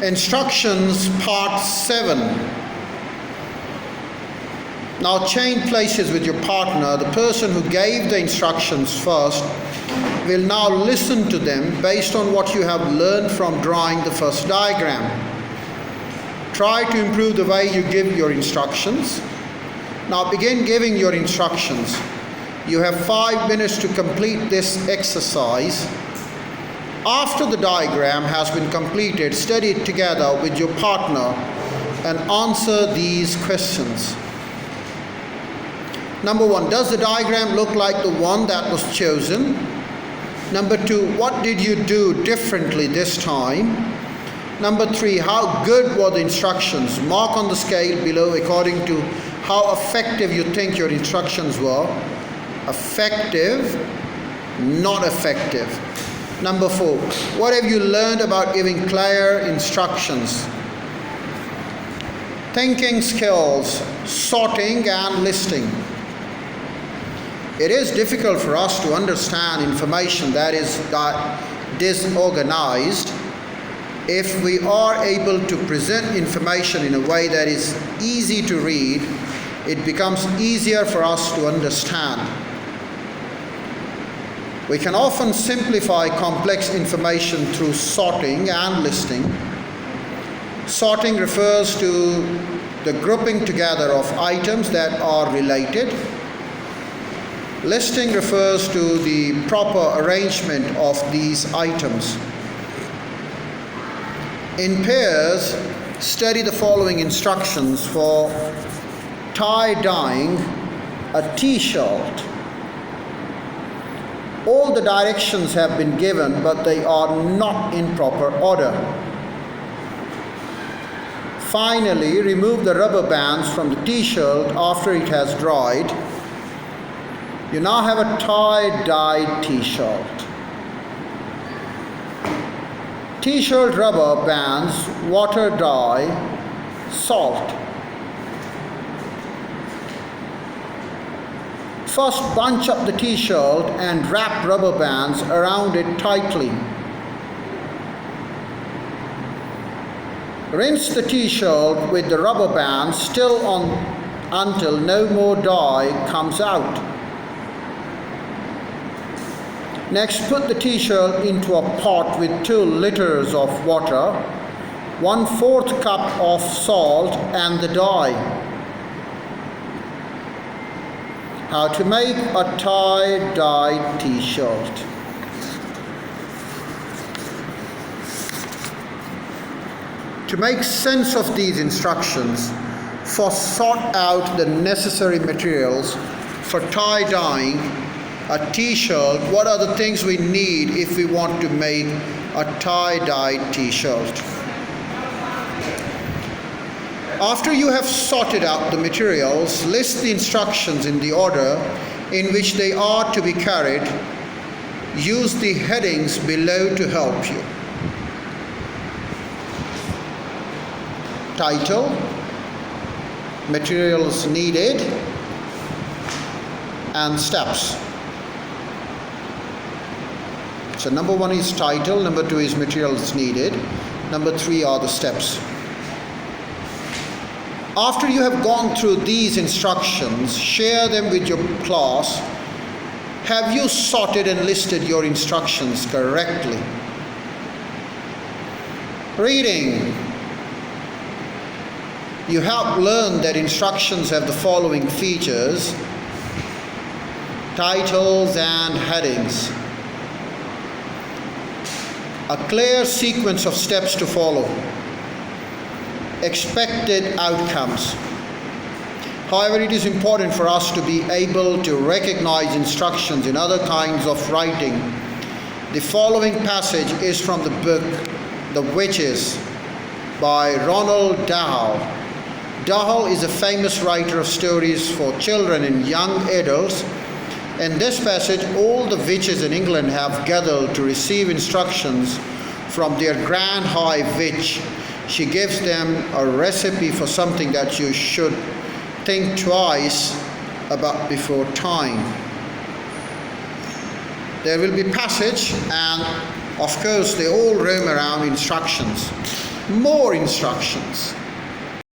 Instructions Part 7. Now change places with your partner. The person who gave the instructions first will now listen to them based on what you have learned from drawing the first diagram. Try to improve the way you give your instructions. Now begin giving your instructions. You have 5 minutes to complete this exercise. After the diagram has been completed, study it together with your partner and answer these questions. Number 1, does the diagram look like the one that was chosen? Number 2, what did you do differently this time? Number 3, how good were the instructions? Mark on the scale below according to how effective you think your instructions were. Effective, not effective. Number 4, what have you learned about giving clear instructions? Thinking skills, sorting and listing. It is difficult for us to understand information that is disorganized. If we are able to present information in a way that is easy to read, it becomes easier for us to understand. We can often simplify complex information through sorting and listing. Sorting refers to the grouping together of items that are related. Listing refers to the proper arrangement of these items. In pairs, study the following instructions for tie-dyeing a t-shirt. All the directions have been given, but they are not in proper order. Finally, remove the rubber bands from the t-shirt after it has dried. You now have a tie-dyed t-shirt. T-shirt rubber bands, water dye, salt. First, bunch up the t-shirt and wrap rubber bands around it tightly. Rinse the t-shirt with the rubber bands still on until no more dye comes out. Next, put the t-shirt into a pot with 2 liters of water, 1/4 cup of salt and the dye. How to make a tie-dyed t-shirt. To make sense of these instructions, first sort out the necessary materials for tie-dyeing a t-shirt. What are the things we need if we want to make a tie-dyed t-shirt? After you have sorted out the materials, list the instructions in the order in which they are to be carried. Use the headings below to help you. Title, materials needed, and steps. So number 1 is title, number 2 is materials needed, number 3 are the steps. After you have gone through these instructions, share them with your class. Have you sorted and listed your instructions correctly? Reading. You have learned that instructions have the following features: titles and headings. A clear sequence of steps to follow. Expected outcomes. However, it is important for us to be able to recognize instructions in other kinds of writing. The following passage is from the book The Witches by Roald Dahl. Dahl is a famous writer of stories for children and young adults. In this passage, all the witches in England have gathered to receive instructions from their Grand High Witch. She gives them a recipe for something that you should think twice about before trying. There will be passage, and of course they all roam around instructions. more instructions.